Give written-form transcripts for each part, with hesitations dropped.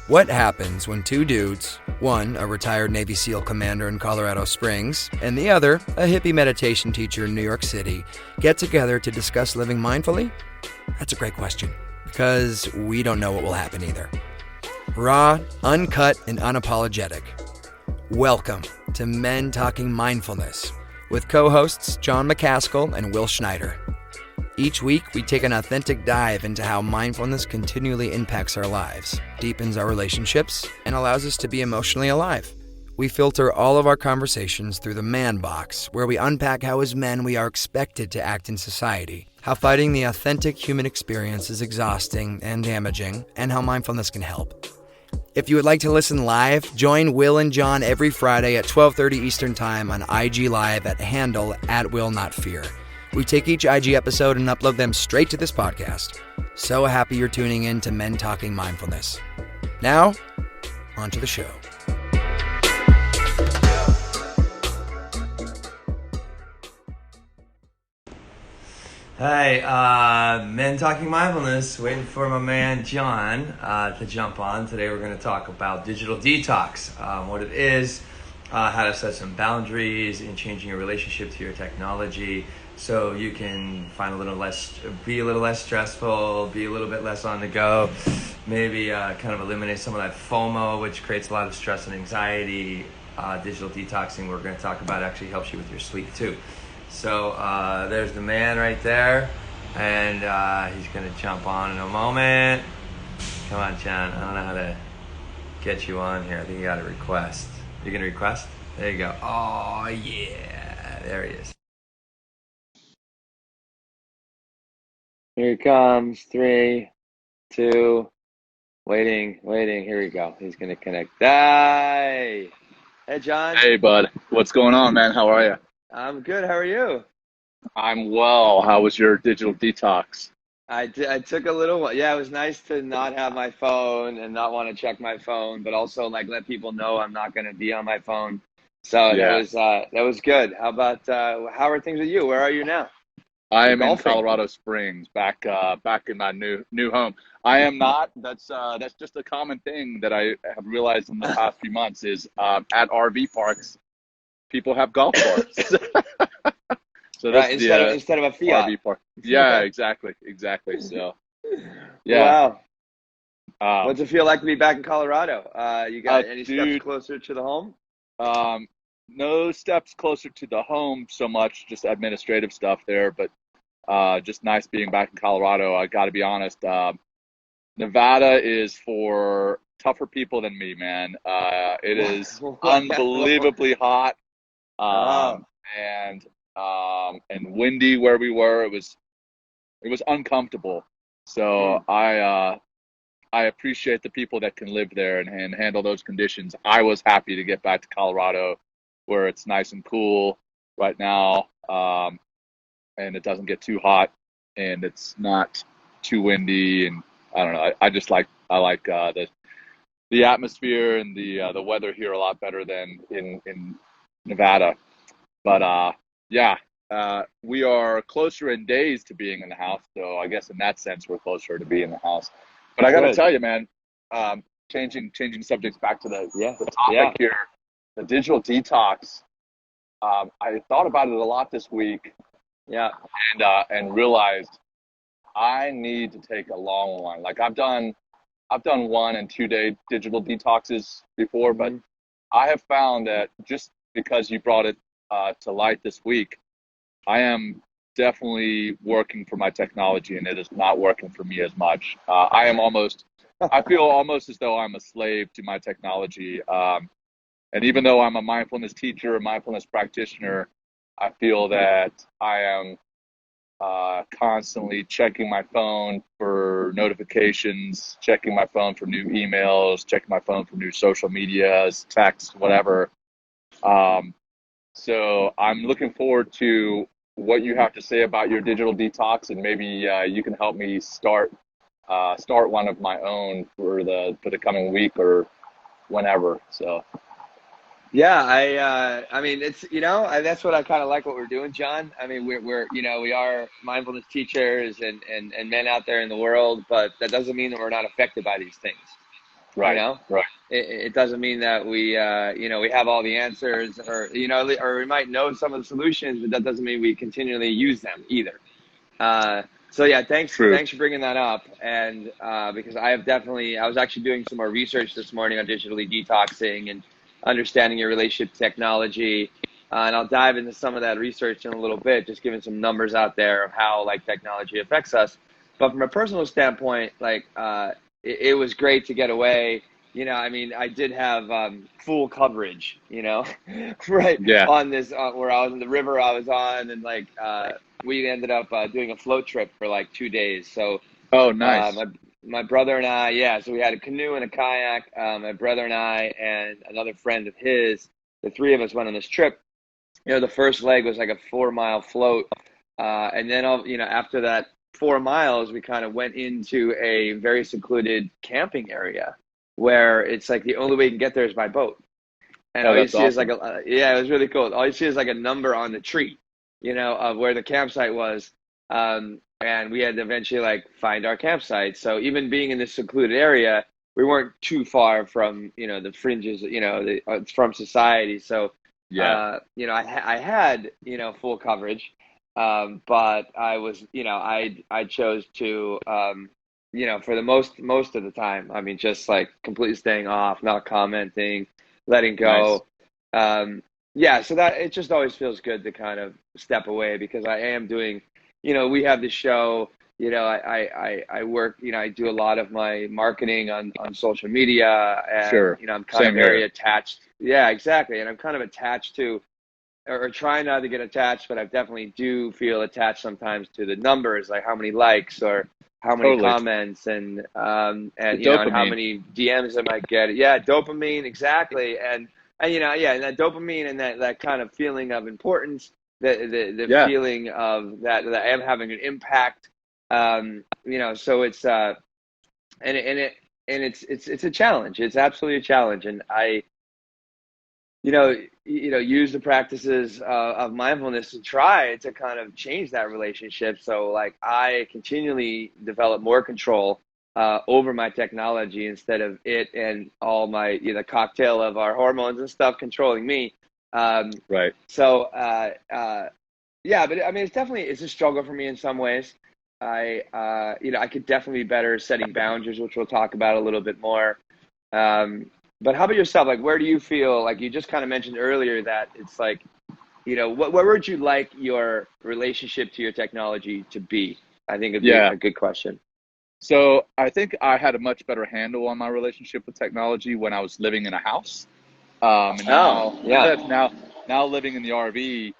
What happens when two dudes, one a retired Navy SEAL commander in Colorado Springs, and the other a hippie meditation teacher in New York City, get together to discuss living mindfully? That's a great question, because we don't know what will happen either. Raw, uncut, and unapologetic. Welcome to Men Talking Mindfulness with co-hosts John McCaskill and Will Schneider. Each week, we take an authentic dive into how mindfulness continually impacts our lives, deepens our relationships, and allows us to be emotionally alive. We filter all of our conversations through the man box, where we unpack how as men we are expected to act in society, how fighting the authentic human experience is exhausting and damaging, and how mindfulness can help. If you would like to listen live, join Will and John every Friday at 12:30 Eastern Time on IG Live at handle @WillNotFear. We take each IG episode and upload them straight to this podcast. So happy you're tuning in to Men Talking Mindfulness. Now, on to the show. Hi, Men Talking Mindfulness, waiting for my man John to jump on. Today we're going to talk about digital detox, what it is, how to set some boundaries in changing your relationship to your technology so you can be a little less stressful, be a little bit less on the go, maybe kind of eliminate some of that FOMO, which creates a lot of stress and anxiety. Digital detoxing, we're going to talk about, actually helps you with your sleep too. So there's the man right there, and he's going to jump on in a moment. Come on, John. I don't know how to get you on here. I think you got a request. You going to request? There you go. Oh, yeah. There he is. Here he comes. 3, 2, waiting. Here we go. He's going to connect. Hey, John. Hey, bud. What's going on, man? How are you? I'm good. How are you? I'm well. How was your digital detox? I took a little while. Yeah, it was nice to not have my phone and not want to check my phone, but also like let people know I'm not going to be on my phone. So Yeah. that was good. How about how are things with you? Where are you now? I am in golfing. Colorado Springs, back in my new home. I am not. That's just a common thing that I have realized in the past few months is at RV parks, people have golf carts. So Right, instead of a Fiat. RV park. Yeah, exactly. So, yeah. Wow. What's it feel like to be back in Colorado? You got any steps closer to the home? No steps closer to the home so much, just administrative stuff there, but just nice being back in Colorado. I got to be honest. Nevada is for tougher people than me, man. It is unbelievably hot. And windy where we were. It was uncomfortable. So I appreciate the people that can live there and handle those conditions. I was happy to get back to Colorado where it's nice and cool right now, and it doesn't get too hot and it's not too windy, and I don't know. I like the atmosphere and the weather here a lot better than in Nevada. But we are closer in days to being in the house, so I guess in that sense we're closer to being in the house. But I got to tell you, man, changing subjects back to the topic here, the digital detox. I thought about it a lot this week, and realized I need to take a long one. Like I've done 1 and 2 day digital detoxes before, but I have found that just because you brought it to light this week, I am definitely working for my technology, and it is not working for me as much. I feel almost as though I'm a slave to my technology. And even though I'm a mindfulness teacher, a mindfulness practitioner, I feel that I am constantly checking my phone for notifications, checking my phone for new emails, checking my phone for new social medias, texts, whatever. So I'm looking forward to what you have to say about your digital detox, and maybe you can help me start one of my own for the coming week or whenever. So Yeah, I mean, it's, that's what I kind of like what we're doing, John. I mean, we are mindfulness teachers and men out there in the world, but that doesn't mean that we're not affected by these things. You know, it doesn't mean that we, we have all the answers, or or we might know some of the solutions, but that doesn't mean we continually use them either. So yeah, thanks for bringing that up. And because I was actually doing some more research this morning on digitally detoxing and understanding your relationship to technology. And I'll dive into some of that research in a little bit, just giving some numbers out there of how like technology affects us. But from a personal standpoint, like it was great to get away. I mean, I did have full coverage, right on this where I was in the river I was on, and like we ended up doing a float trip for like 2 days. So, nice. My brother and I, so we had a canoe and a kayak. My brother and I and another friend of his, the three of us went on this trip. The first leg was like a 4-mile float, and then after that 4 miles, we kind of went into a very secluded camping area where it's like the only way you can get there is by boat. And all you see is like it was really cool. All you see is like a number on the tree, of where the campsite was. And we had to eventually like find our campsite. So even being in this secluded area, we weren't too far from, the fringes, from society. So, I had, full coverage. But I was, I chose to, for the most of the time, I mean, just like completely staying off, not commenting, letting go. Nice. So that it just always feels good to kind of step away, because I am doing, we have the show, I work, I do a lot of my marketing on social media, and, I'm kind of very attached. Yeah, exactly. And I'm kind of attached to, or trying not to get attached, but I definitely do feel attached sometimes to the numbers, like how many likes or how many comments, and and how many DMs I might get. Yeah, dopamine, exactly. And and that dopamine and that kind of feeling of importance, the feeling of that I am having an impact. So it's it's a challenge. It's absolutely a challenge, and I use the practices of mindfulness to try to kind of change that relationship. So like I continually develop more control over my technology, instead of it and all my, cocktail of our hormones and stuff controlling me. Right. So, but I mean, it's a struggle for me in some ways. I could definitely be better setting boundaries, which we'll talk about a little bit more. But how about yourself? Like, where do you feel, like you just kind of mentioned earlier that it's like, where would you like your relationship to your technology to be? I think it'd be a good question. So I think I had a much better handle on my relationship with technology when I was living in a house. And now living in the RV,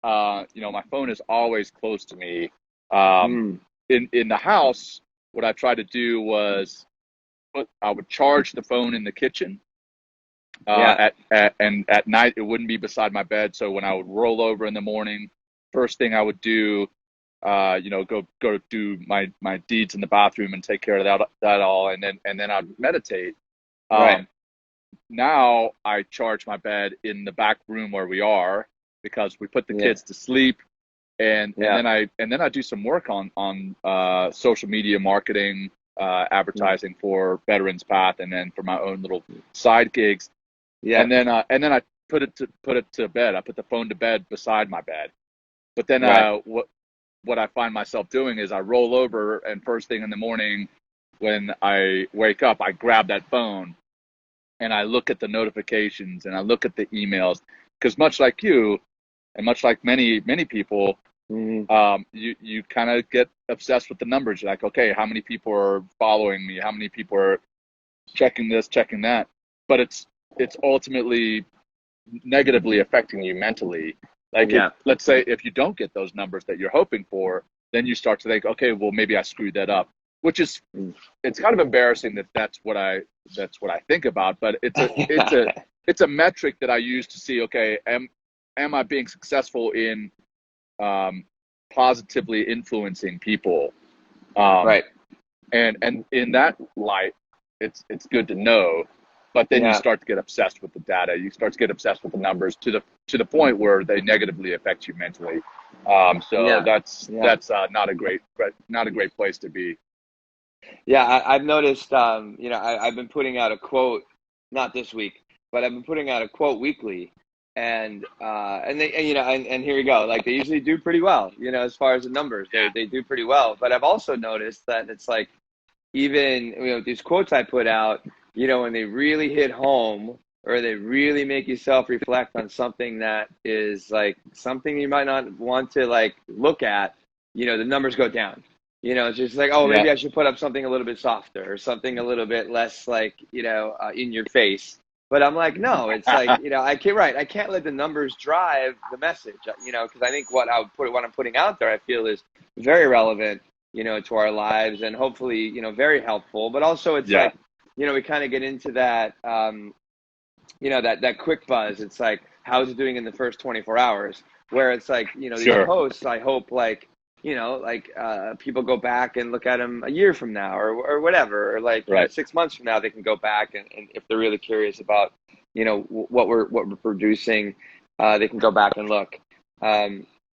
my phone is always close to me. In the house, what I tried to do was I would charge the phone in the kitchen. And at night it wouldn't be beside my bed. So when I would roll over in the morning, first thing I would do, go do my deeds in the bathroom and take care of that all, and then I'd meditate. Now I charge my bed in the back room where we are, because we put the kids to sleep, and then I do some work on social media marketing, advertising for Veterans Path, and then for my own little side gigs. And then I put it to bed. I put the phone to bed beside my bed. But then what I find myself doing is I roll over, and first thing in the morning when I wake up, I grab that phone and I look at the notifications and I look at the emails, because much like you and much like many people, you kind of get obsessed with the numbers. You're like, okay, how many people are following me? How many people are checking this, checking that? But it's ultimately negatively affecting you mentally. Like, let's say if you don't get those numbers that you're hoping for, then you start to think, okay, well, maybe I screwed that up, which is, it's kind of embarrassing that's what I think about, but it's a metric that I use to see, okay, am I being successful in positively influencing people? And in that light, it's good to know. But then you start to get obsessed with the data. You start to get obsessed with the numbers to the point where they negatively affect you mentally. That's not a great place to be. Yeah, I've noticed, I've been putting out a quote, not this week, but I've been putting out a quote weekly, and here we go. Like they usually do pretty well, as far as the numbers, they do pretty well. But I've also noticed that it's like even these quotes I put out, when they really hit home or they really make you self-reflect on something that is like something you might not want to like look at, the numbers go down. It's just like, oh, Yeah. maybe I should put up something a little bit softer or something a little bit less like, in your face. But I'm like, no, it's like, I can't let the numbers drive the message, because I think what I'm putting out there, I feel is very relevant, to our lives and hopefully, very helpful. But also it's like, we kind of get into that, that quick buzz. It's like, how's it doing in the first 24 hours? Where it's like, these Sure. posts, I hope like, people go back and look at them a year from now or whatever, or like Right. 6 months from now, they can go back and if they're really curious about, what we're producing, they can go back and look.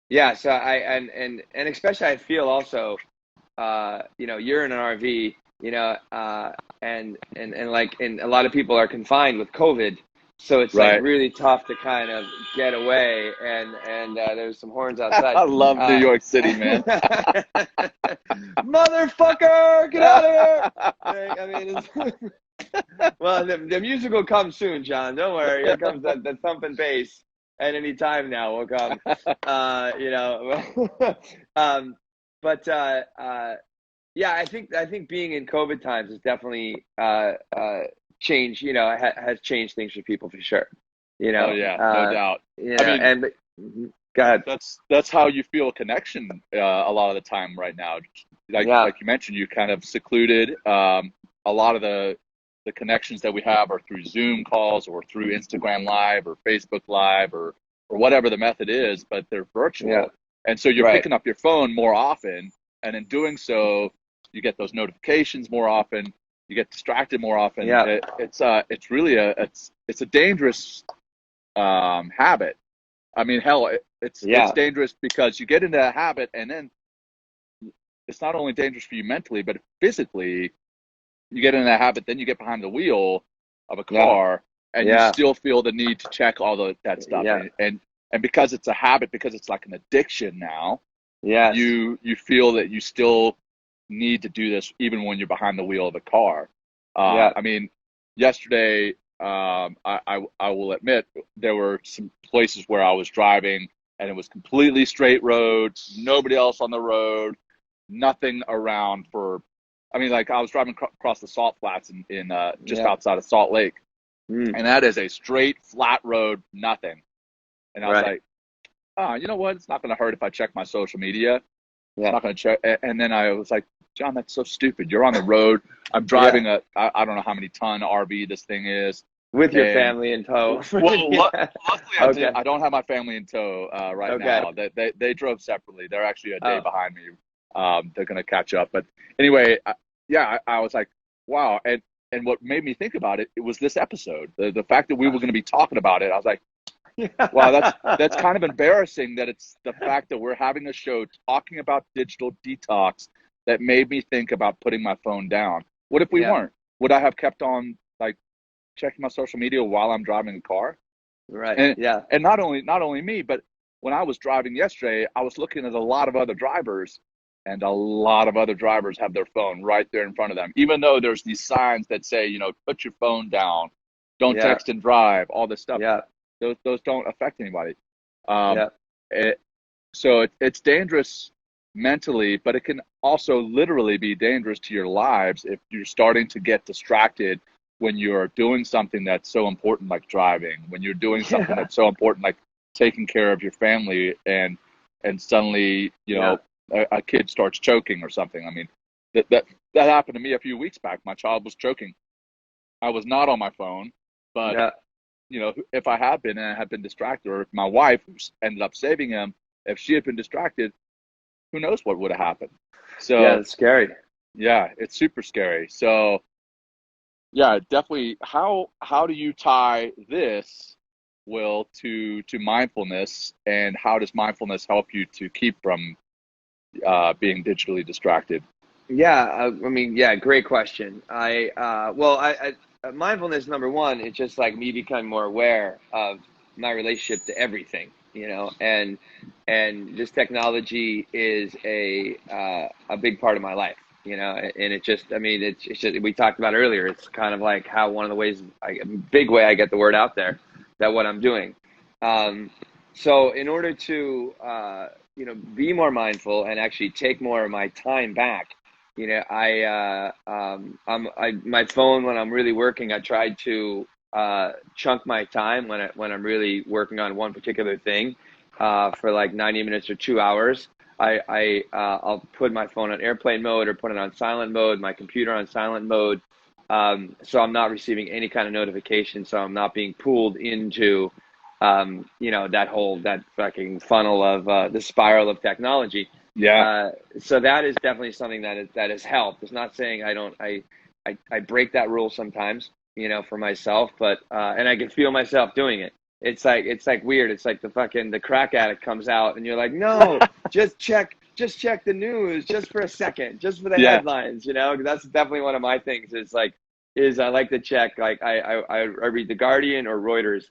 Yeah. So and especially I feel also, you're in an RV, and a lot of people are confined with COVID. So it's Right. like really tough to kind of get away, and there's some horns outside. I love New York City, man. Motherfucker, get out of here! I mean, well, the music will come soon, John. Don't worry. Here comes the thumping bass at any time now. Will come. But yeah, I think being in COVID times has definitely changed. Has changed things for people for sure. Oh yeah, no doubt. Yeah, go ahead. That's how you feel a connection a lot of the time right now. Like you mentioned, you're kind of secluded. A lot of the connections that we have are through Zoom calls or through Instagram Live or Facebook Live or whatever the method is, but they're virtual. Yeah. And so you're Right. picking up your phone more often, and in doing so, you get those notifications more often. You get distracted more often. Yeah. It's really a dangerous habit. I mean, hell, it's dangerous because you get into that habit, and then it's not only dangerous for you mentally, but physically. You get in that habit, then you get behind the wheel of a car, and you still feel the need to check all that stuff. Yeah. And because it's a habit, because it's like an addiction now, Yes. you feel that you still need to do this even when you're behind the wheel of a car. I mean, yesterday, I will admit there were some places where I was driving and it was completely straight roads, nobody else on the road, nothing around I mean, like I was driving across the Salt Flats in just outside of Salt Lake, and that is a straight flat road, nothing. And I was like, oh, you know what? It's not going to hurt if I check my social media. Yeah. I'm not going to check. And then I was like, John, that's so stupid. You're on the road. I'm driving I don't know how many ton RV this thing is. With your family in tow. Well, luckily I don't have my family in tow right now. They drove separately. They're actually a day behind me. They're going to catch up. But anyway, I was like, wow. And what made me think about it was this episode. The fact that we were going to be talking about it. I was like, wow, that's kind of embarrassing that it's the fact that we're having a show talking about digital detox that made me think about putting my phone down. What if we weren't? Would I have kept on like checking my social media while I'm driving the car? Right. And not only me, but when I was driving yesterday, I was looking at a lot of other drivers, and a lot of other drivers have their phone right there in front of them, even though there's these signs that say, put your phone down, don't text and drive, all this stuff. Yeah. Those don't affect anybody. So it's dangerous mentally, but it can also literally be dangerous to your lives if you're starting to get distracted when you're doing something that's so important like driving, when you're doing something that's so important like taking care of your family, and suddenly a kid starts choking or something. I mean, that happened to me a few weeks back. My child was choking. I was not on my phone, but if I had been and I had been distracted, or if my wife, who ended up saving him, if she had been distracted, who knows what would have happened. So it's scary. Yeah, it's super scary. So yeah, definitely. How do you tie this, Will, to mindfulness, and how does mindfulness help you to keep from being digitally distracted? Yeah, I mean, yeah, great question. Mindfulness number one, it's just like me becoming more aware of my relationship to everything, and this technology is a big part of my life, and it just, I mean, it's just, we talked about earlier. It's kind of like how one of the ways, a big way I get the word out there that what I'm doing. So in order to be more mindful and actually take more of my time back. My phone, when I'm really working, I try to chunk my time when I'm really working on one particular thing for like 90 minutes or 2 hours. I'll put my phone on airplane mode or put it on silent mode, my computer on silent mode, so I'm not receiving any kind of notification, so I'm not being pulled into that fucking funnel of the spiral of technology. Yeah. So that is definitely something that has helped. It's not saying I break that rule sometimes, for myself, but and I can feel myself doing it. It's like weird. It's like the crack addict comes out and you're like, no, just check the news just for a second, just for the Yeah. headlines, 'cause that's definitely one of my things is I like to check, like I read the Guardian or Reuters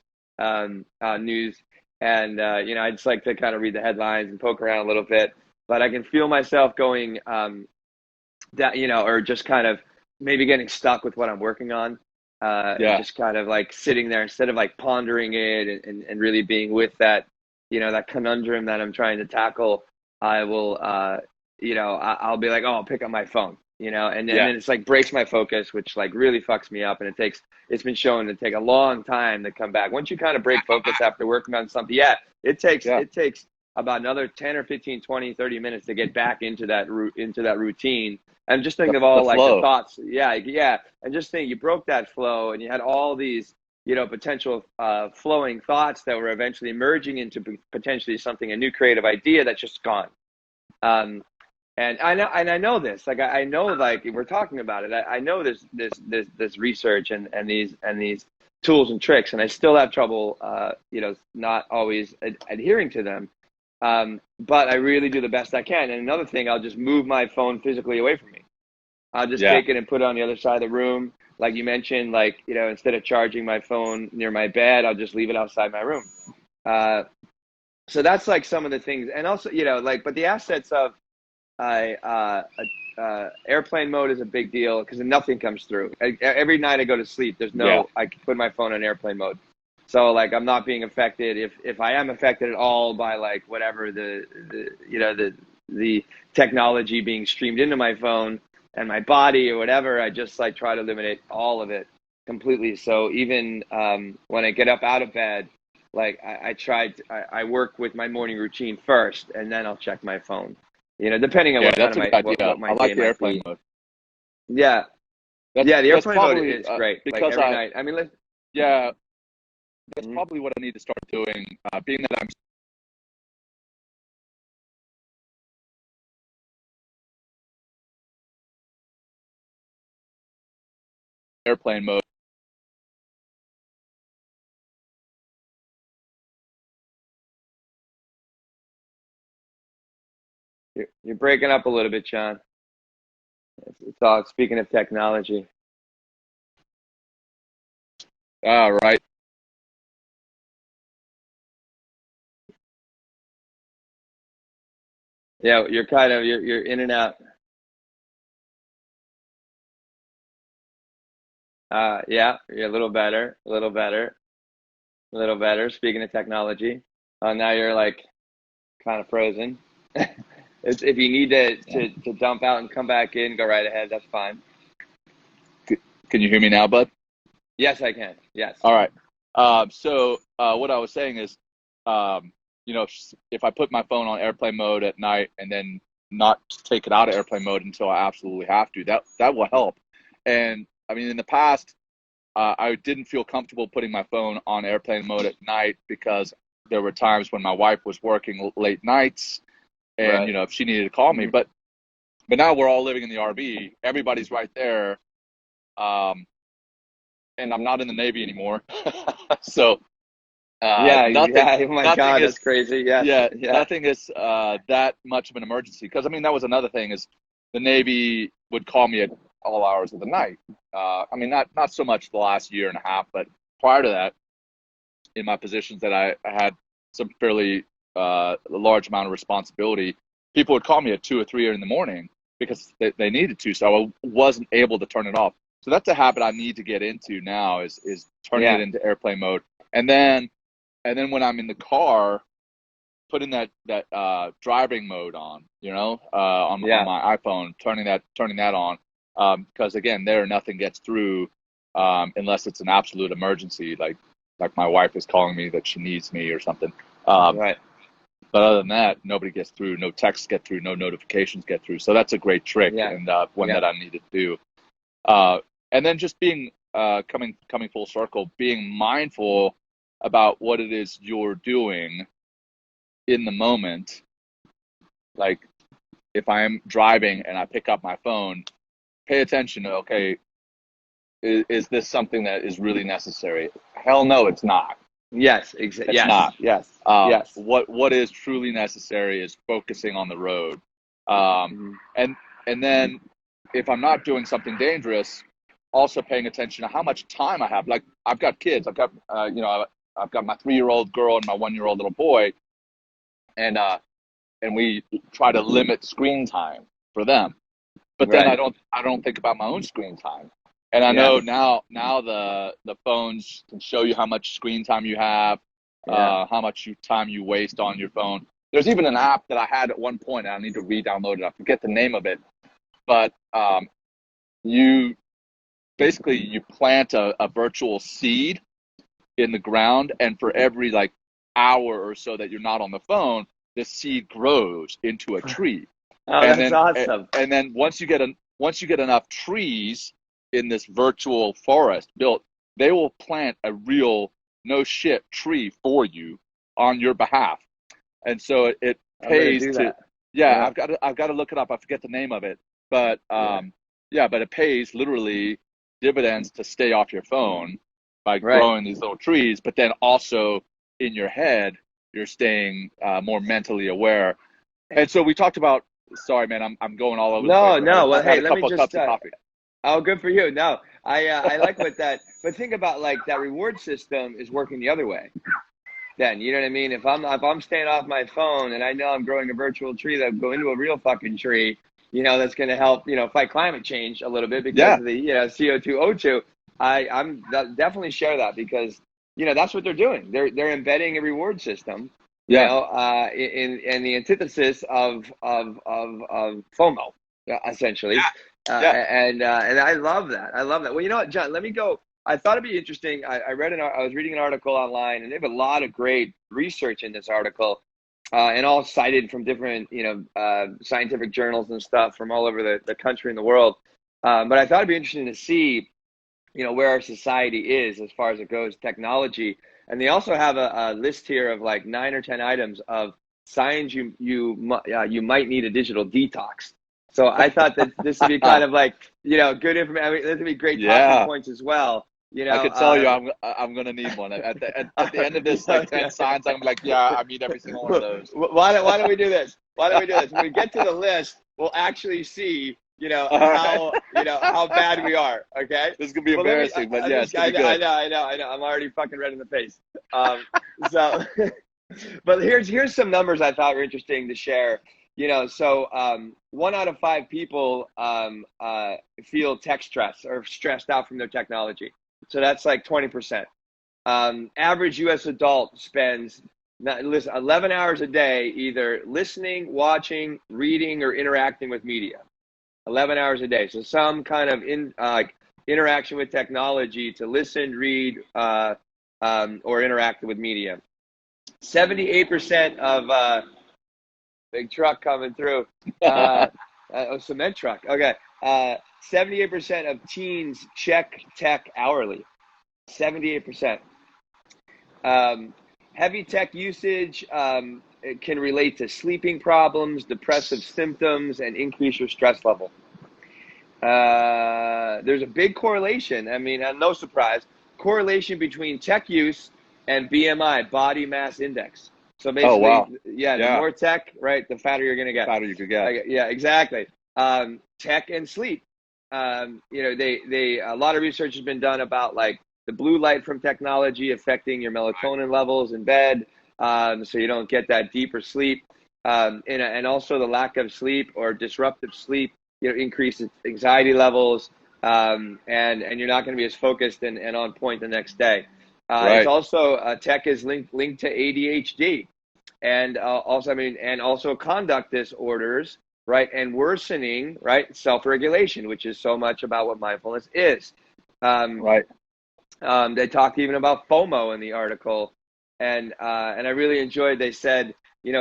news, and I just like to kind of read the headlines and poke around a little bit. But I can feel myself going or just kind of maybe getting stuck with what I'm working on, and Yeah. just kind of like sitting there instead of like pondering it and really being with that, that conundrum that I'm trying to tackle. I will, I'll be like, oh, I'll pick up my phone, and Yeah. then it's like breaks my focus, which like really fucks me up, and it's been shown to take a long time to come back. Once you kind of break focus after working on something, it takes about another 10 or 15, 20, 30 minutes to get back into that routine. And just think of all The like the flow. thoughts. Yeah. And just think you broke that flow and you had all these, potential flowing thoughts that were eventually merging into potentially something, a new creative idea that's just gone. And I know this, like, I know, like, we're talking about it. I know this research and these tools and tricks, and I still have trouble, not always adhering to them. But I really do the best I can. And another thing, I'll just move my phone physically away from me. I'll just Yeah. take it and put it on the other side of the room. Like you mentioned, like, instead of charging my phone near my bed, I'll just leave it outside my room. So that's like some of the things. And also, but the assets of airplane mode is a big deal because nothing comes through. Every night I go to sleep, I can put my phone on airplane mode. So like I'm not being affected. If I am affected at all by like whatever the technology being streamed into my phone and my body or whatever, I just like try to eliminate all of it completely. So even when I get up out of bed, like I work with my morning routine first, and then I'll check my phone. Depending on Yeah. what kind That's of a good idea. what my I day like the might airplane be. mode. Yeah, That's yeah, the that's airplane mode probably is great. Like because every night. I mean, yeah, that's mhm. probably what I need to start doing. Being that I'm airplane mode. You're breaking up a little bit, John. It's all speaking of technology. Right. Yeah, you're kind of you're in and out. Yeah, you're a little better, a little better, a little better. Speaking of technology, now you're like kind of frozen. If you need to dump out and come back in, go right ahead. That's fine. Can you hear me now, bud? Yes, I can. Yes. All right. So what I was saying is, if I put my phone on airplane mode at night and then not take it out of airplane mode until I absolutely have to, that will help. And I mean, in the past, I didn't feel comfortable putting my phone on airplane mode at night because there were times when my wife was working late nights, and Right. if she needed to call me, Mhm. but now we're all living in the RV. Everybody's right there. And I'm not in the Navy anymore. So Yeah, nothing yeah. Oh my nothing God, is that's crazy. Yes. yeah, Yeah. nothing is that much of an emergency. Because I mean, that was another thing is the Navy would call me at all hours of the night. I mean, not so much the last year and a half, but prior to that, in my positions that I had some fairly large amount of responsibility, people would call me at 2 or 3 in the morning because they needed to. So I wasn't able to turn it off. So that's a habit I need to get into now is turning it into airplane mode. And then when I'm in the car, putting that driving mode on, on my iPhone, turning that on, because again, nothing gets through unless it's an absolute emergency, like my wife is calling me that she needs me or something. Right. But other than that, nobody gets through, no texts get through, no notifications get through. So that's a great trick, and one that I need to do. And then just being coming full circle, being mindful about what it is you're doing in the moment. Like if I'm driving and I pick up my phone, pay attention to, okay, is this something that is really necessary? Hell no, it's not. Yes, exactly. It's not. Yes. Yes. What is truly necessary is focusing on the road. And then if I'm not doing something dangerous, also paying attention to how much time I have. Like I've got kids. I've got I've got my 3-year-old girl and my 1-year-old little boy, and we try to limit screen time for them. But then I don't think about my own screen time. And I know now the phones can show you how much screen time you have, how much time you waste on your phone. There's even an app that I had at one point, and I need to re-download it. I forget the name of it. But you plant a virtual seed in the ground, and for every hour or so that you're not on the phone, the seed grows into a tree. Oh, that's awesome. And then once you get enough trees in this virtual forest built, they will plant a real no shit tree for you on your behalf. And so it pays to I've got to look it up. I forget the name of it, but but it pays literally dividends to stay off your phone by growing these little trees. But then also in your head, you're staying more mentally aware. And so we talked about. Sorry, man, I'm going all over. No. Well, hey, let me just. Oh, good for you. No, I like what that. But think about that reward system is working the other way. Then you know what I mean. If I'm staying off my phone and I know I'm growing a virtual tree that go into a real fucking tree, that's going to help fight climate change a little bit because of the CO2 O2. I'm definitely share that because that's what they're doing. They're embedding a reward system. In the antithesis of FOMO, essentially. And I love that. Well, you know what, John, let me go. I thought it'd be interesting. I was reading an article online, and they have a lot of great research in this article, and all cited from different, scientific journals and stuff from all over the country and the world. But I thought it'd be interesting to see, where our society is as far as it goes, technology. And they also have a list here of 9 or 10 items of signs you might need a digital detox. So I thought that this would be kind of good information. I mean, this would be great talking points as well. I could tell you I'm gonna need one at the end of this 10 signs. I'm I meet every single one of those. Why don't we do this? When we get to the list, we'll actually see how bad we are. Okay, this is gonna be embarrassing, but yes, I know. I'm already fucking red in the face. But here's some numbers I thought were interesting to share. 1 out of 5 people feel tech stress or stressed out from their technology. So that's 20%. Average U.S. adult spends 11 hours a day either listening, watching, reading, or interacting with media. 11 hours a day. So some kind of interaction with technology to listen, read, or interact with media. 78% of big truck coming through. Cement truck. Okay. 78% of teens check tech hourly. 78%. Heavy tech usage it can relate to sleeping problems, depressive symptoms, and increase your stress level. There's a big correlation. I mean, no surprise, correlation between tech use and BMI, body mass index. So basically, the more tech, right, the fatter you're going to get. Fatter you could get. Yeah, exactly. tech and sleep. A lot of research has been done about like the blue light from technology affecting your melatonin levels in bed, so you don't get that deeper sleep, and also the lack of sleep or disruptive sleep, increases anxiety levels, and you're not going to be as focused and on point the next day. It's also tech is linked to ADHD, and also conduct disorders, right, and worsening, right, self-regulation, which is so much about what mindfulness is. They talked even about FOMO in the article, and I really enjoyed. They said,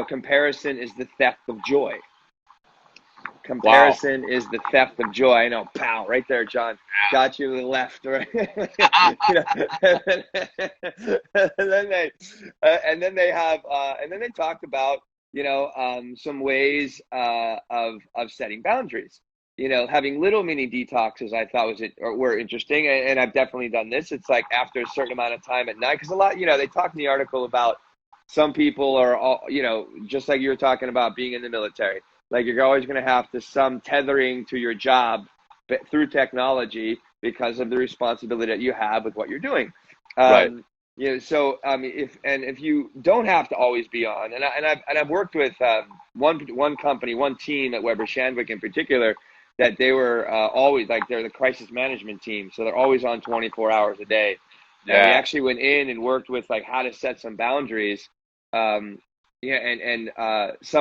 comparison is the theft of joy. Comparison is the theft of joy. I know, pow, right there, John. Got you to the left, right? And then they talked about some ways of setting boundaries. Having little mini detoxes, I thought were interesting, and I've definitely done this. It's like after a certain amount of time at night, because a lot, they talk in the article about some people are all, just like you were talking about being in the military. Like you're always going to have some tethering to your job, but through technology because of the responsibility that you have with what you're doing. So if you don't have to always be on, and I've worked with one company, one team at Weber Shandwick in particular, that they were always like they're the crisis management team, so they're always on 24 hours a day. And we actually went in and worked with like how to set some boundaries. Some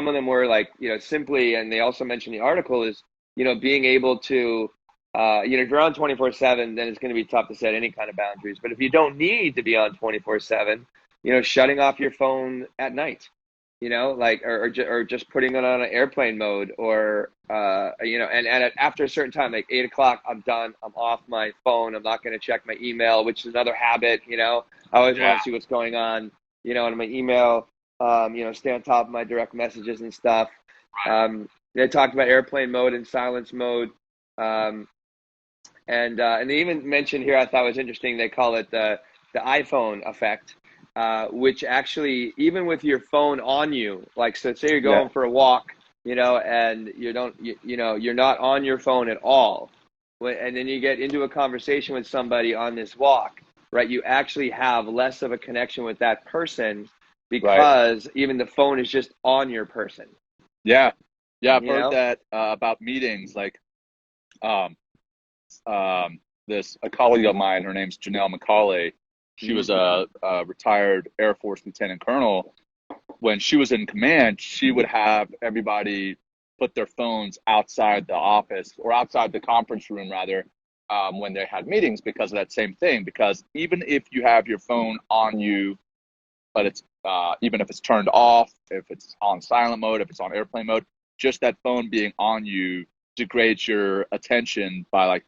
of them were like, simply, and they also mentioned in the article is, being able to, if you're on 24/7, then it's going to be tough to set any kind of boundaries. But if you don't need to be on 24/7, shutting off your phone at night, or just putting it on an airplane mode, or, and after a certain time, like 8 o'clock, I'm done. I'm off my phone. I'm not going to check my email, which is another habit. I always want to see what's going on, in my email. Stay on top of my direct messages and stuff. They talked about airplane mode and silence mode. And they even mentioned here, I thought was interesting, they call it the iPhone effect, which actually, even with your phone on you, like, so say you're going for a walk, and you're not on your phone at all. And then you get into a conversation with somebody on this walk, right? You actually have less of a connection with that person, because even the phone is just on your person. I've heard that about meetings. Like, a colleague of mine, her name's Janelle McCauley. She was a retired Air Force lieutenant colonel. When she was in command, she would have everybody put their phones outside the office, or outside the conference room rather, when they had meetings, because of that same thing. Because even if you have your phone on you, but it's even if it's turned off, if it's on silent mode, if it's on airplane mode, just that phone being on you degrades your attention by like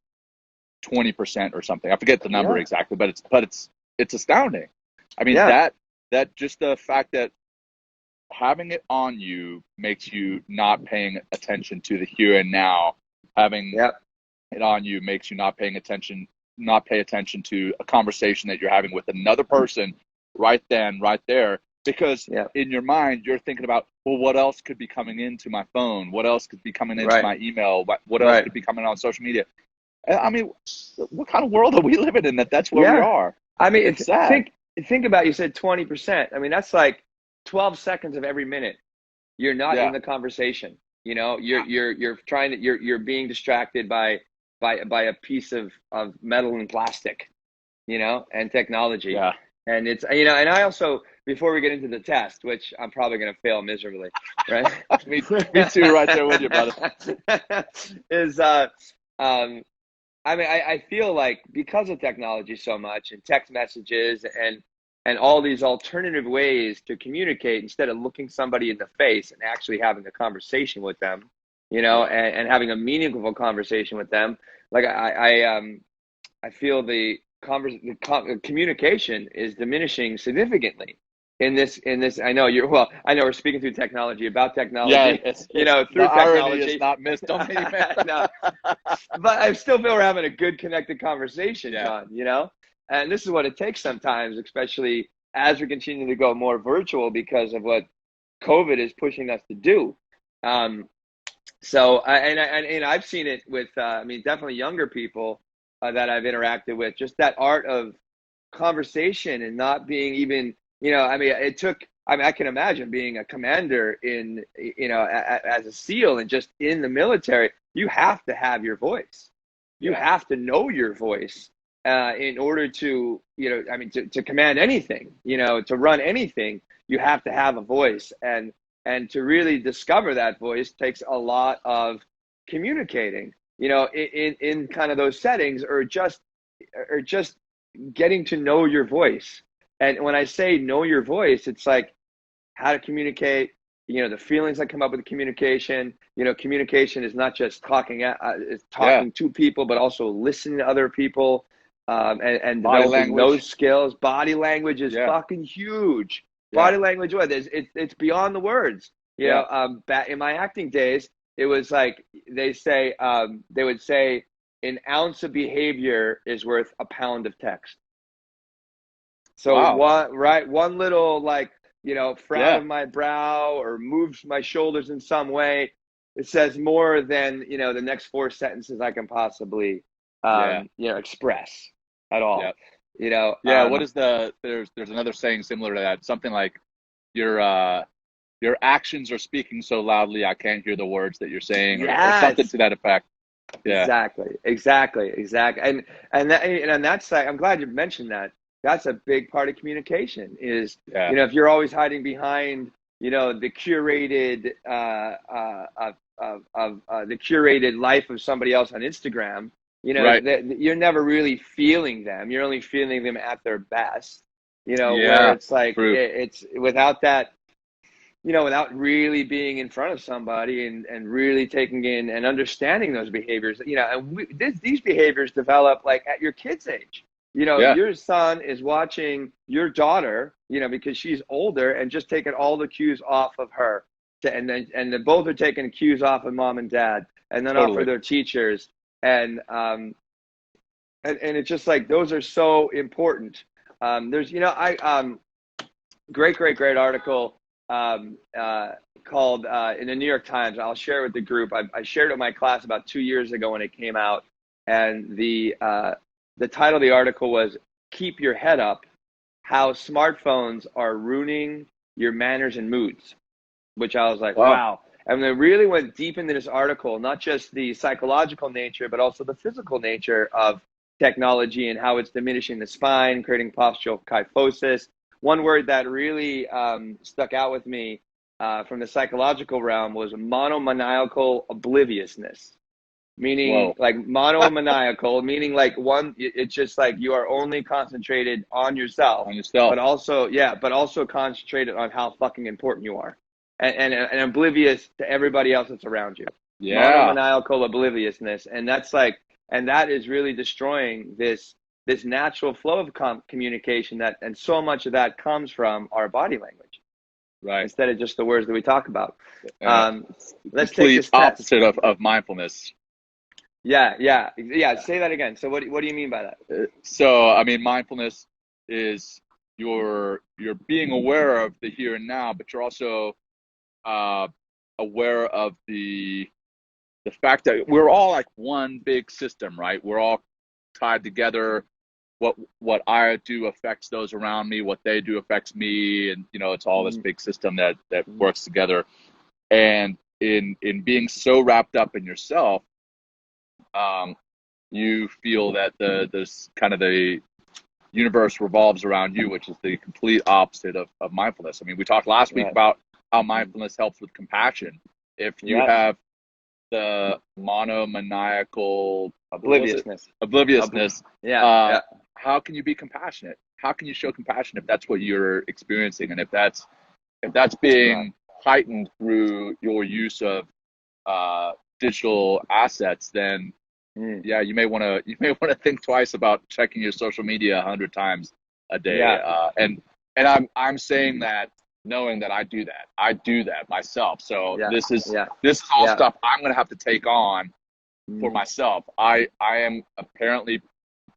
20% or something. I forget the number exactly, but it's astounding. I mean, that just the fact that having it on you makes you not paying attention to the here and now. Having it on you makes you not pay attention to a conversation that you're having with another person right then, right there, because in your mind you're thinking about, well, what else could be coming into my phone? What else could be coming into my email? What else could be coming on social media? I mean, what kind of world are we living in that's where we are? I mean, it's sad. Think about, you said 20%. I mean, that's like 12 seconds of every minute you're not in the conversation. You're trying to, you're being distracted by a piece of metal and plastic, and technology. And it's, and I also, before we get into the test, which I'm probably going to fail miserably, right? me too, right there with you, brother. I mean, I feel like because of technology so much, and text messages and all these alternative ways to communicate, instead of looking somebody in the face and actually having a conversation with them, and having a meaningful conversation with them, like I feel the communication is diminishing significantly in this. I know we're speaking through technology, about technology. Through technology is not missed on me, man. No. But I still feel we're having a good connected conversation, John, and this is what it takes sometimes, especially as we continue to go more virtual because of what COVID is pushing us to do. So, and I've seen it with, I mean, definitely younger people that I've interacted with, just that art of conversation and not being even, I mean, I can imagine being a commander in, as a SEAL and just in the military, you have to have your voice. You have to know your voice in order to, I mean, to command anything, to run anything, you have to have a voice. And to really discover that voice takes a lot of communicating, in kind of those settings, or just getting to know your voice. And when I say know your voice, it's like how to communicate, the feelings that come up with communication. Communication is not just talking it's talking to people, but also listening to other people, and developing those skills. Body language is fucking huge. Body language, it's beyond the words. Back in my acting days, it was like they would say an ounce of behavior is worth a pound of text. So one little frown of my brow or moves my shoulders in some way, it says more than the next 4 sentences I can possibly express at all. What is there's another saying similar to that, something like your actions are speaking so loudly I can't hear the words that you're saying, or something to that effect. Exactly. And that's like, I'm glad you mentioned that. That's a big part of communication is, if you're always hiding behind, the curated the curated life of somebody else on Instagram, you're never really feeling them. You're only feeling them at their best, where it's like, it's without that, without really being in front of somebody and really taking in and understanding those behaviors, and these behaviors develop like at your kid's age. Your son is watching your daughter, because she's older, and just taking all the cues off of her, and then both are taking cues off of mom and dad, and then off of their teachers, and it's just like those are so important. There's great article called in the New York Times. I'll share it with the group. I shared it with my class about 2 years ago when it came out, and the title of the article was "Keep Your Head Up: How Smartphones Are Ruining Your Manners and Moods," which I was like, wow. And they really went deep into this article, not just the psychological nature, but also the physical nature of technology and how it's diminishing the spine, creating postural kyphosis. One word that really stuck out with me from the psychological realm was monomaniacal obliviousness. Meaning like monomaniacal, meaning like it's just like you are only concentrated on yourself, but also concentrated on how fucking important you are, and oblivious to everybody else that's around you. Monomaniacal obliviousness, and that is really destroying this natural flow of communication, and so much of that comes from our body language, instead of just the words that we talk about. Let's take this opposite of mindfulness. Yeah. Say that again. So what do you mean by that? So I mean, mindfulness is you're being aware of the here and now, but you're also aware of the fact that we're all like one big system, right? We're all tied together. What I do affects those around me. What they do affects me, and it's all this big system that works together. And in being so wrapped up in yourself, you feel that the universe revolves around you, which is the complete opposite of mindfulness. I mean, we talked last week about how mindfulness helps with compassion. If you have the monomaniacal obliviousness, how can you be compassionate? How can you show compassion if that's what you're experiencing, and if that's being heightened through your use of digital assets? Then you may want to think twice about checking your social media 100 times a day. And I'm saying that knowing that I do that myself. So this is all stuff I'm going to have to take on for myself. I am apparently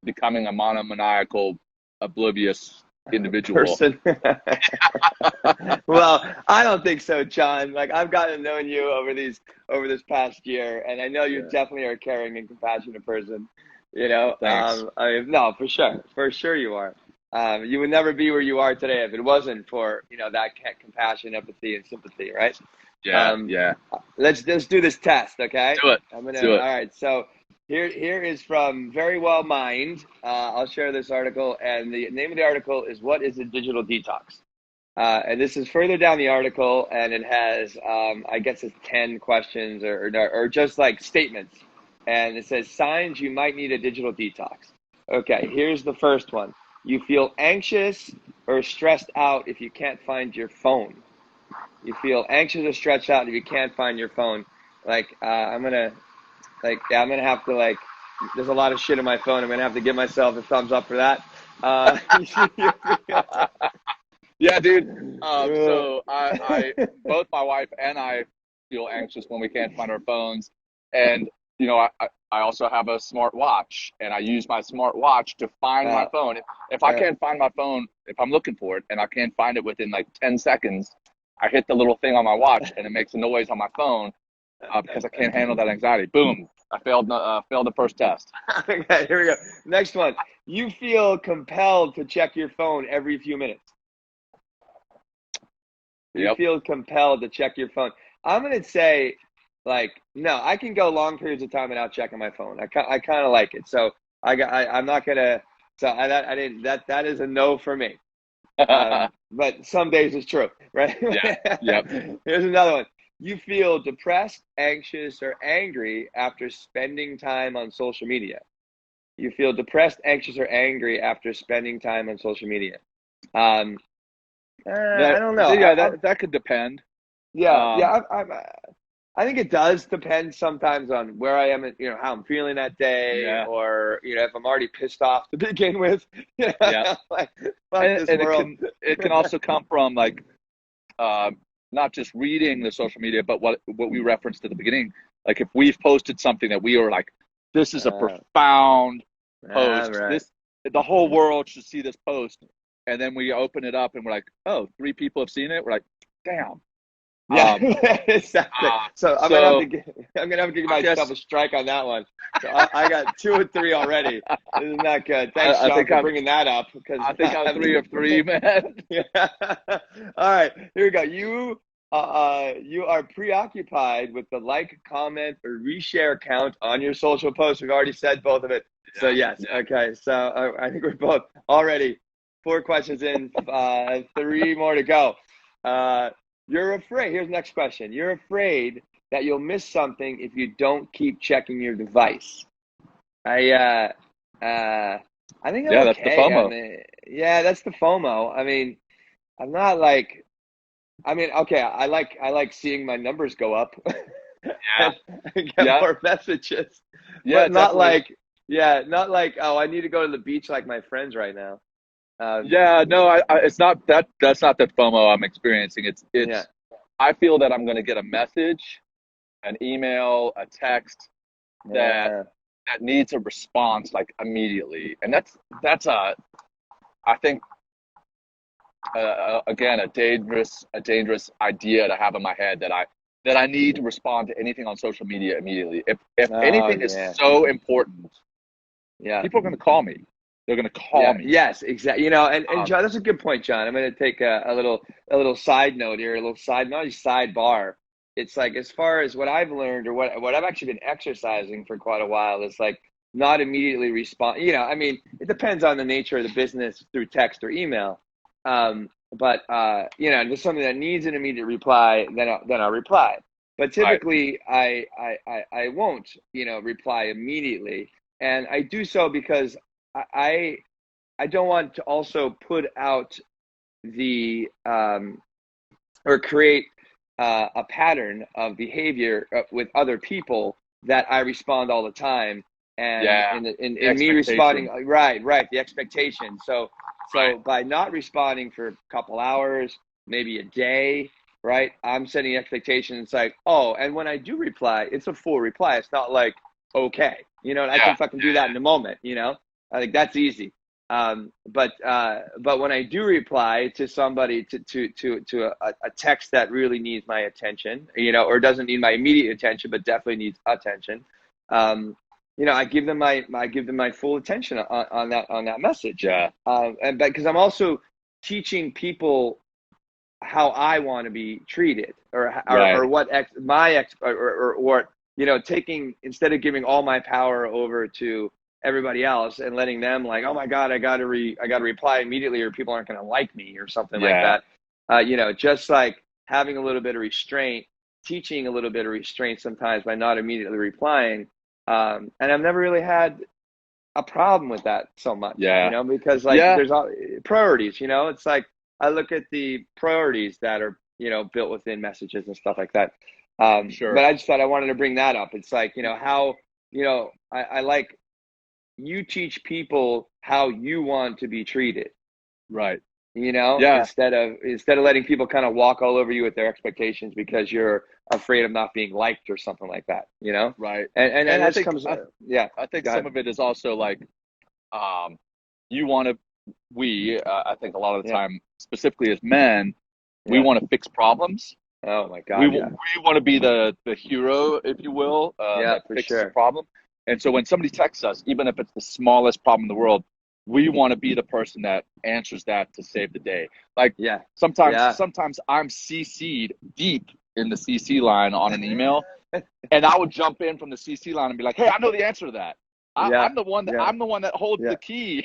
becoming a monomaniacal, oblivious individual. Person. Well, I don't think so, John. Like, I've gotten to know you over this past year, and I know you Yeah. definitely are a caring and compassionate person. You know, Thanks. I mean, no, for sure you are. You would never be where you are today if it wasn't for, you know, that compassion, empathy, and sympathy, right? Yeah, yeah. Let's do this test, okay? Do it. All Do it. right. So here is from Very Well Mind. I'll share this article, and the name of the article is "What is a Digital Detox?" And this is further down the article, and it has, I guess it's 10 questions or just like statements. And it says, signs you might need a digital detox. Okay, here's the first one. You feel anxious or stressed out if you can't find your phone. You feel anxious or stressed out if you can't find your phone. Like, I'm going to have to, like, there's a lot of shit in my phone. I'm going to have to give myself a thumbs up for that. Yeah, dude. So I both my wife and I feel anxious when we can't find our phones, and you know, I also have a smart watch, and I use my smart watch to find my phone. If I can't find my phone, if I'm looking for it and I can't find it within like 10 seconds, I hit the little thing on my watch, and it makes a noise on my phone because I can't handle that anxiety. Boom! I failed the first test. Okay, here we go. Next one. You feel compelled to check your phone every few minutes. You feel compelled to check your phone. I'm going to say, like, no, I can go long periods of time without checking my phone. I kind of like it. So I'm not going to, so I didn't, that is a no for me. But some days it's true, right? Yeah. Yep. Here's another one. You feel depressed, anxious, or angry after spending time on social media. You feel depressed, anxious, or angry after spending time on social media. I don't know. Yeah, that could depend. Yeah, I think it does depend sometimes on where I am, you know, how I'm feeling that day, or, you know, if I'm already pissed off to begin with. You know, like, fuck this world. It can also come from like not just reading the social media, but what we referenced at the beginning. Like if we've posted something that we are like, this is a profound post. Right. The whole world should see this post, and then we open it up and we're like, oh, 3 people have seen it. We're like, damn. Yeah, exactly. So I'm gonna have to give myself a strike on that one. So I got 2 or 3 already. Isn't that good? Thanks, John, for bringing that up. Because I think I'm 3 of 3, man. Yeah. All right, here we go. You are preoccupied with the like, comment, or reshare count on your social posts. We've already said both of it. So yes, okay. So I think we're both already 4 questions in, 3 more to go. You're afraid. Here's the next question. You're afraid that you'll miss something if you don't keep checking your device. I think I'm that's okay. the FOMO. I mean, yeah, that's the FOMO. I mean, I'm not like. I mean, okay. I like seeing my numbers go up. Yeah. and get more messages. Yeah, but not definitely. not like, oh, I need to go to the beach like my friends right now. No, it's not that. That's not the FOMO I'm experiencing. It's. I feel that I'm going to get a message, an email, a text that needs a response like immediately, and that's I think again a dangerous idea to have in my head that I need to respond to anything on social media immediately. If anything is so important, people are going to call me. They're going to call me. Yes, exactly. You know, and John, that's a good point, John. I'm going to take a little side note here, not a sidebar. It's like, as far as what I've learned, or what I've actually been exercising for quite a while, is like not immediately respond. You know, I mean, it depends on the nature of the business through text or email. But you know, if there's something that needs an immediate reply, then I'll reply. But typically, I won't, you know, reply immediately, and I do so because I don't want to also put out the or create a pattern of behavior with other people that I respond all the time, and in me responding, right, the expectation. So by not responding for a couple hours, maybe a day, right, I'm setting the expectation. It's like, oh, and when I do reply, it's a full reply. It's not like, okay, you know, I can fucking do that in a moment, you know. I think that's easy. But when I do reply to somebody to a text that really needs my attention, or doesn't need my immediate attention, but definitely needs attention, I give them my full attention on that message. Yeah. And because I'm also teaching people how I want to be treated, or what taking, instead of giving all my power over to everybody else and letting them like, oh my God, I got to reply immediately or people aren't going to like me or something like that. Just like having a little bit of restraint, teaching a little bit of restraint sometimes by not immediately replying. And I've never really had a problem with that so much, because there's all priorities, it's like, I look at the priorities that are, built within messages and stuff like that. Sure. But I just thought I wanted to bring that up. It's like, how, I like, you teach people how you want to be treated. Right. Instead of letting people kind of walk all over you with their expectations because you're afraid of not being liked or something like that, Right. And I this think, comes, I think some of it is also like, you want to, I think a lot of the time, specifically as men, we want to fix problems. Oh my God. We want to be the hero, if you will, that fixes the problem. And so when somebody texts us, even if it's the smallest problem in the world, we want to be the person that answers that to save the day. Like sometimes I'm CC'd deep in the CC line on an email, and I would jump in from the CC line and be like, "Hey, I know the answer to that. I'm the one that holds the key."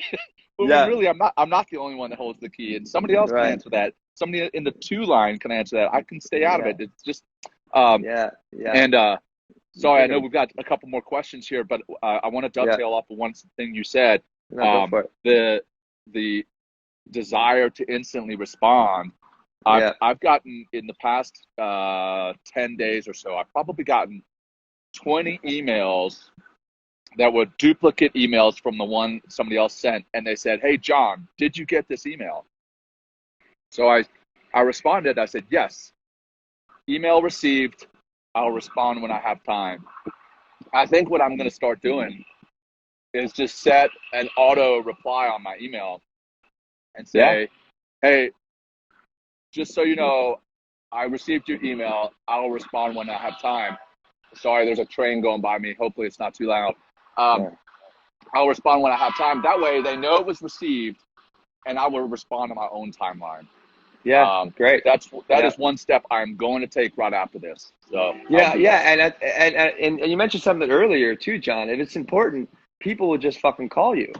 But really, I'm not the only one that holds the key, and somebody else can answer that. Somebody in the 2 line can answer that. I can stay out of it. It's just And sorry, I know we've got a couple more questions here, but I want to dovetail off of one thing you said. The desire to instantly respond. I've gotten, in the past 10 days or so, I've probably gotten 20 emails that were duplicate emails from the one somebody else sent, and they said, "Hey John, did you get this email?" So I responded. I said, "Yes, email received. I'll respond when I have time." I think what I'm going to start doing is just set an auto reply on my email and say, "Hey, just so you know, I received your email. I'll respond when I have time. Sorry, there's a train going by me. Hopefully it's not too loud. I'll respond when I have time." That way they know it was received, and I will respond to my own timeline. Great. That is one step I'm going to take right after this. So and you mentioned something earlier too, John. If it's important, people will just fucking call you.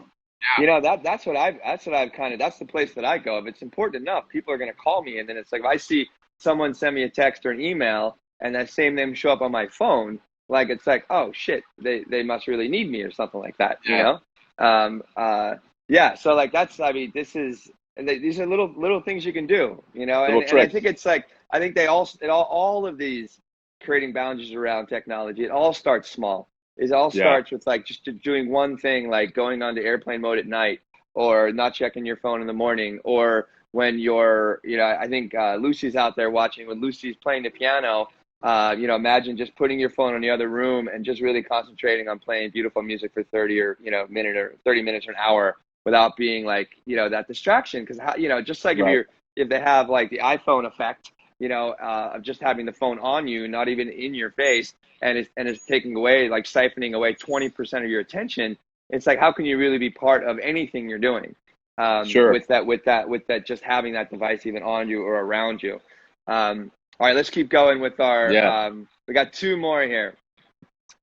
That's the place that I go. If it's important enough, people are going to call me. And then it's like, if I see someone send me a text or an email and that same name show up on my phone, like, it's like, oh shit, they must really need me or something like that. So like, these are little things you can do, and I think it's like, I think all of these creating boundaries around technology, it all starts small. It all starts with like just doing one thing, like going onto airplane mode at night, or not checking your phone in the morning, or when you're, I think Lucy's out there watching. When Lucy's playing the piano, imagine just putting your phone in the other room and just really concentrating on playing beautiful music for 30 or minute or 30 minutes or an hour without being like, that distraction. Because just like if they have like the iPhone effect, of just having the phone on you, not even in your face, and it's taking away, like siphoning away 20% of your attention. It's like, how can you really be part of anything you're doing? With that, just having that device even on you or around you. All right, let's keep going with our. We got 2 more here.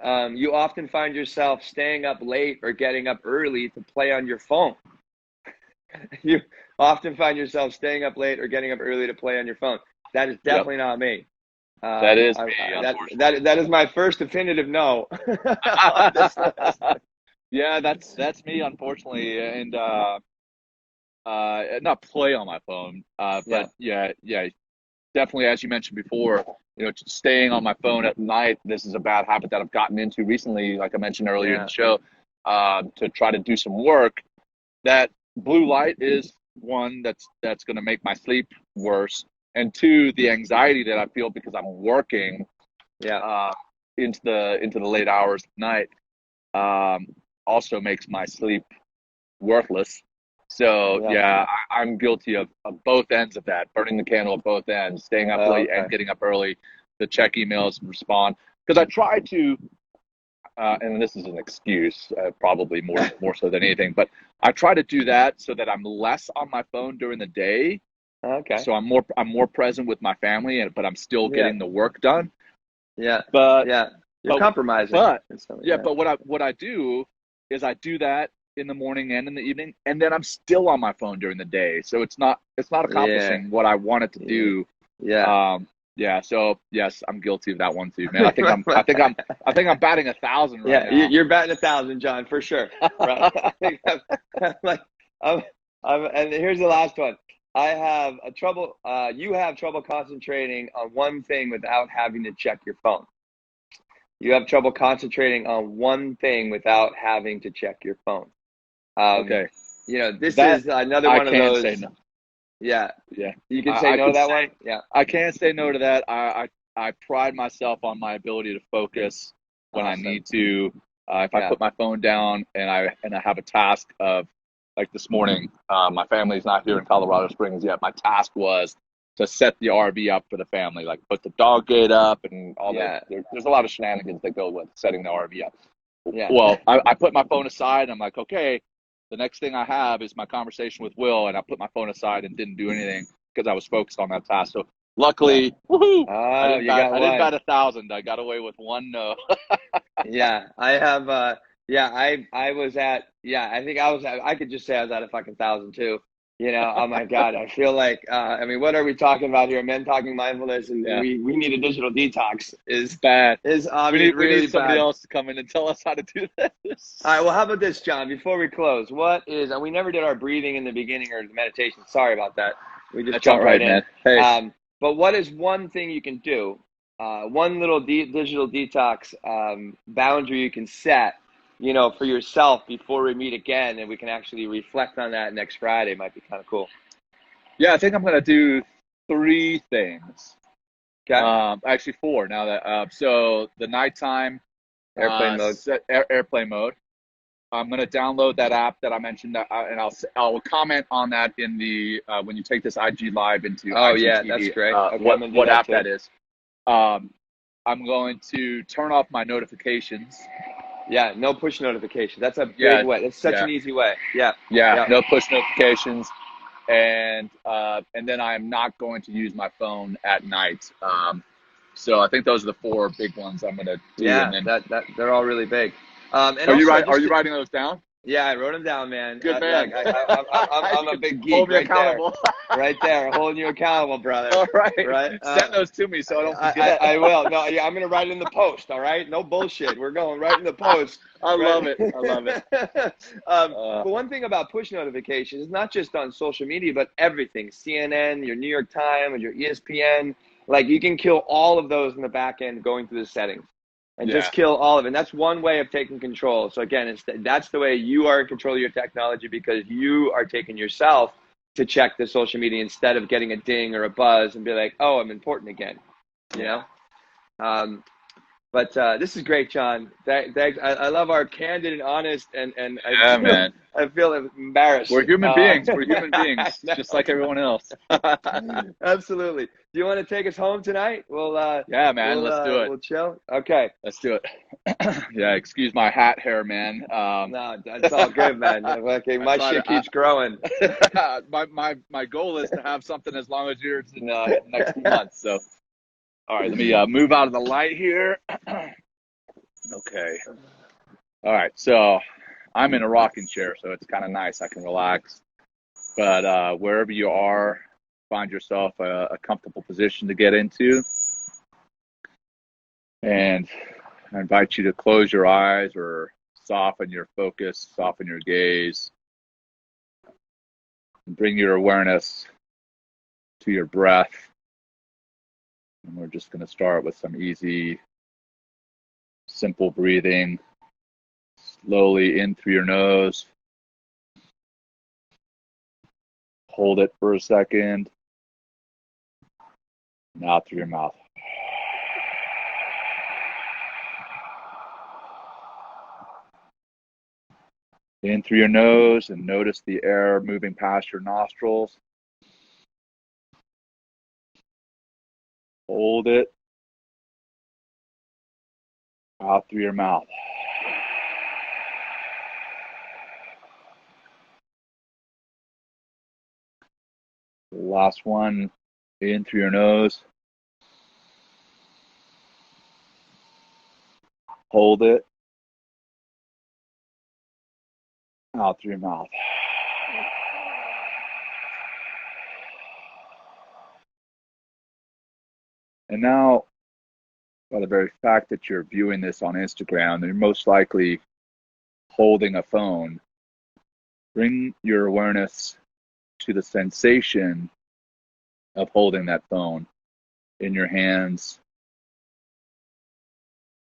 You often find yourself staying up late or getting up early to play on your phone. You often find yourself staying up late or getting up early to play on your phone. That is definitely not me. That is me. That is my first definitive no. Yeah, that's me, unfortunately, and not play on my phone, but definitely, as you mentioned before, staying on my phone at night. This is a bad habit that I've gotten into recently, like I mentioned earlier in the show, to try to do some work. That blue light is one that's going to make my sleep worse. And 2, the anxiety that I feel because I'm working into the late hours of night also makes my sleep worthless. So yeah, I'm guilty of both ends of that, burning the candle at both ends, staying up late and getting up early to check emails and respond. Because I try to, and this is an excuse, probably more so than anything, but I try to do that so that I'm less on my phone during the day. Okay. So I'm more present with my family, but I'm still getting the work done. Yeah. But you're compromising. But but what I do is I do that in the morning and in the evening, and then I'm still on my phone during the day. So it's not accomplishing what I want it to do. So yes, I'm guilty of that one too, man. I think I'm batting 1,000 right now. You're batting 1,000, John, for sure. Right? And here's the last one. I have trouble. You have trouble concentrating on one thing without having to check your phone. You have trouble concentrating on one thing without having to check your phone. Okay. This is another one of those. Say no. Yeah. You can I say no to that say, one. Yeah. I can't say no to that. I pride myself on my ability to focus when I need to. If I put my phone down and I have a task of, like this morning, my family's not here in Colorado Springs yet. My task was to set the RV up for the family, like put the dog gate up and all that. There's a lot of shenanigans that go with setting the RV up. Yeah. Well, I put my phone aside and I'm like, okay, the next thing I have is my conversation with Will, and I put my phone aside and didn't do anything because I was focused on that task. So luckily, woohoo! I didn't bat 1,000. I got away with one no. I have. I was at. I think I was at. I could just say I was at a fucking 1,000 too. Oh my God, I feel like. What are we talking about here? Men talking mindfulness, and we need a digital detox. Is bad. Is we need really somebody bad. else to come in and tell us how to do this. All right. Well, how about this, John? Before we close, what is? And we never did our breathing in the beginning or the meditation. Sorry about that. We just jumped right in. Man. Hey. But what is one thing you can do? One little digital detox boundary you can set, for yourself before we meet again, and we can actually reflect on that next Friday. Might be kind of cool. Yeah, I think I'm going to do 3 things. Okay. Actually 4 now that, so the nighttime airplane mode. Airplane mode. I'm going to download that app that I mentioned, and I'll comment on that in the when you take this IG live into IGTV, that's great. What app that is. I'm going to turn off my notifications. Yeah, no push notifications. That's a big way. That's such an easy way. Yeah, no push notifications, and then I am not going to use my phone at night. So I think those are the 4 big ones I'm going to do. Yeah, and then, they're all really big. And are you writing those down? Yeah, I wrote them down, man. Good man. I'm a big geek. Hold me accountable. Right there, holding you accountable, brother. All right. Right. Send those to me so I don't forget. I will. No, I'm gonna write it in the post. All right. No bullshit. We're going right in the post. I love it. But one thing about push notifications is not just on social media, but everything. CNN, your New York Times, your ESPN. Like you can kill all of those in the back end going through the settings. And just kill all of it. And that's one way of taking control. So again, that's the way you are in control of your technology, because you are taking yourself to check the social media instead of getting a ding or a buzz and be like, oh, I'm important again. But this is great, John. Thanks. I love our candid and honest and man. I feel embarrassed. We're human beings. We're human beings, just like everyone else. Absolutely. Do you want to take us home tonight? We'll man. Let's do it. We'll chill. Okay. Let's do it. Yeah, excuse my hat hair, man. No, that's all good, man. Okay, my shit keeps growing. My goal is to have something as long as yours in the next few months. So, all right, let me move out of the light here. Okay. All right, so I'm in a rocking chair, so it's kind of nice. I can relax. But wherever you are, find yourself a comfortable position to get into. And I invite you to close your eyes or soften your focus, soften your gaze. And bring your awareness to your breath. And we're just going to start with some easy, simple breathing. Slowly in through your nose. Hold it for a second. And out through your mouth. In through your nose and notice the air moving past your nostrils. Hold it. Out through your mouth. Last one, in through your nose. Hold it. Out through your mouth. And now, by the very fact that you're viewing this on Instagram, you're most likely holding a phone. Bring your awareness to the sensation of holding that phone in your hands,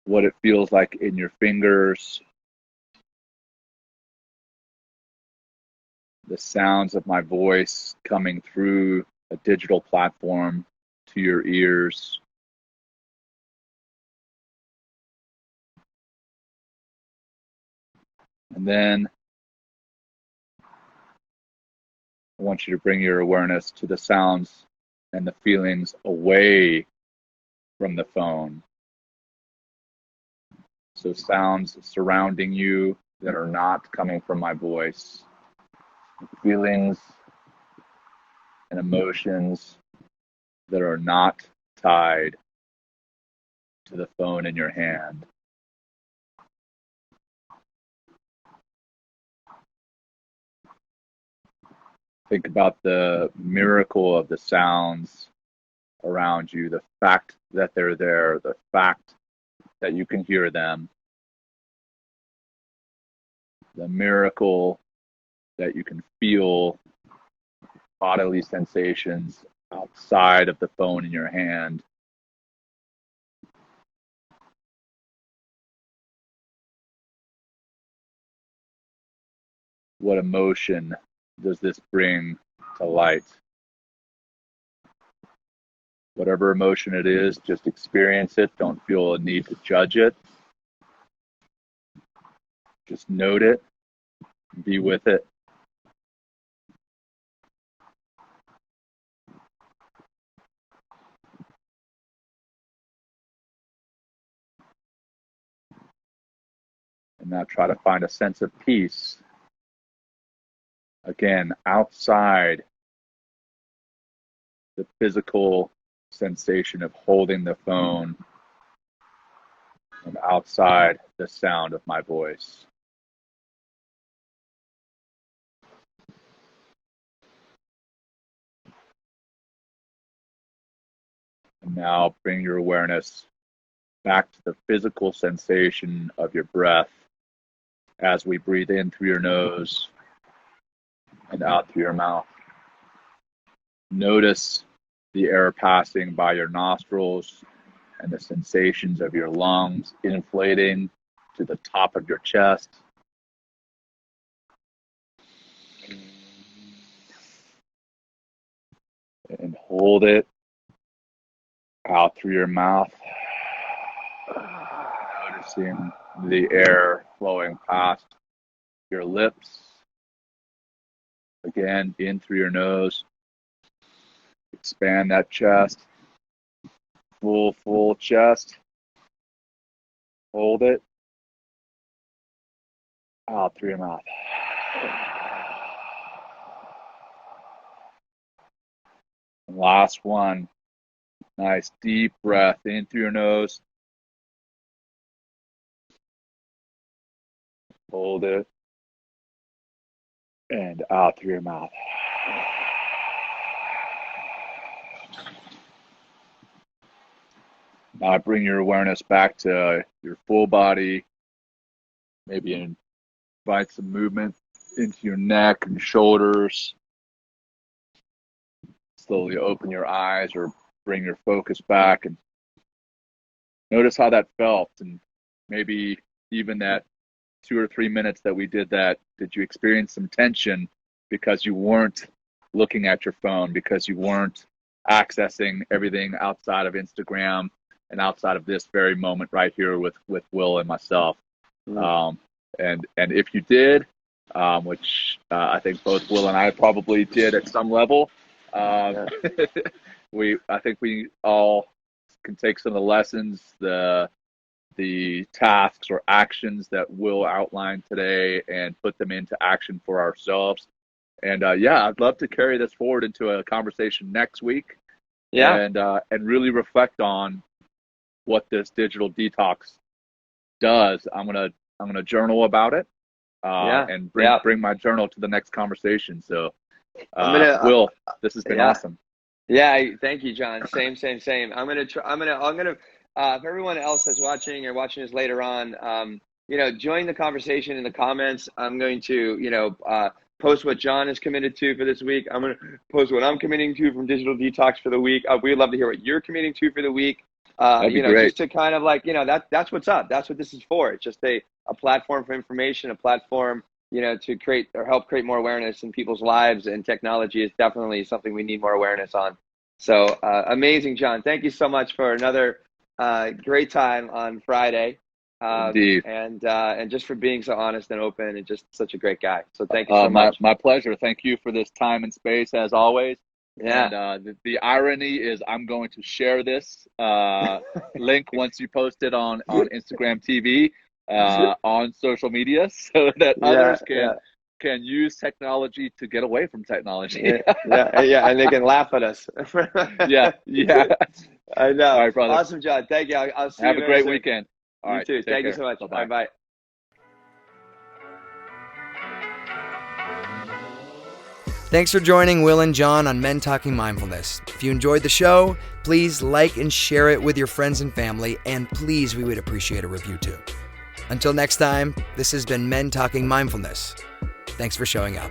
what it feels like in your fingers, the sounds of my voice coming through a digital platform to your ears. And then I want you to bring your awareness to the sounds and the feelings away from the phone. So sounds surrounding you that are not coming from my voice. Feelings and emotions that are not tied to the phone in your hand. Think about the miracle of the sounds around you, the fact that they're there, the fact that you can hear them, the miracle that you can feel bodily sensations outside of the phone in your hand. What emotion does this bring to light? Whatever emotion it is, just experience it. Don't feel a need to judge it. Just note it. Be with it. And now try to find a sense of peace. Again, outside the physical sensation of holding the phone and outside the sound of my voice. And now bring your awareness back to the physical sensation of your breath as we breathe in through your nose and out through your mouth. Notice the air passing by your nostrils and the sensations of your lungs inflating to the top of your chest. And hold it out through your mouth. Noticing the air flowing past your lips. Again, in through your nose. Expand that chest. Full chest. Hold it. Out through your mouth. And last one. Nice deep breath in through your nose. Hold it. And out through your mouth. Now bring your awareness back to your full body. Maybe invite some movement into your neck and shoulders. Slowly open your eyes or bring your focus back and notice how that felt. And maybe even that 2 or 3 minutes that we did that, did you experience some tension because you weren't looking at your phone, because you weren't accessing everything outside of Instagram and outside of this very moment right here with Will and myself? And if you did, which I think both Will and I probably did at some level. I think we all can take some of the lessons, the tasks or actions that Will outlined today, and put them into action for ourselves. And I'd love to carry this forward into a conversation next week. And really reflect on what this digital detox does. I'm gonna journal about it, and bring my journal to the next conversation. So, Will, this has been awesome. Yeah, thank you, Jon. Same. I'm gonna if everyone else that's watching or watching this later on, join the conversation in the comments. I'm going to, post what Jon is committed to for this week. I'm going to post what I'm committing to from Digital Detox for the week. We'd love to hear what you're committing to for the week. That'd be great. Just to kind of that's what's up. That's what this is for. It's just a platform for information, a platform, to create or help create more awareness in people's lives, and technology is definitely something we need more awareness on. So amazing, Jon. Thank you so much for another great time on Friday. Indeed. And just for being so honest and open, and just such a great guy. So thank you so much. My pleasure. Thank you for this time and space as always. Yeah. And the irony is I'm going to share this link once you post it on Instagram TV, on social media, so that others can use technology to get away from technology. And they can laugh at us. Yeah. I know. All right, brother. Awesome, Jon. Thank you. I'll see you. Have a great weekend. All right, you too. Thank you so much. Bye. Thanks for joining Will and Jon on Men Talking Mindfulness. If you enjoyed the show, please like and share it with your friends and family, and please, we would appreciate a review too. Until next time, this has been Men Talking Mindfulness. Thanks for showing up.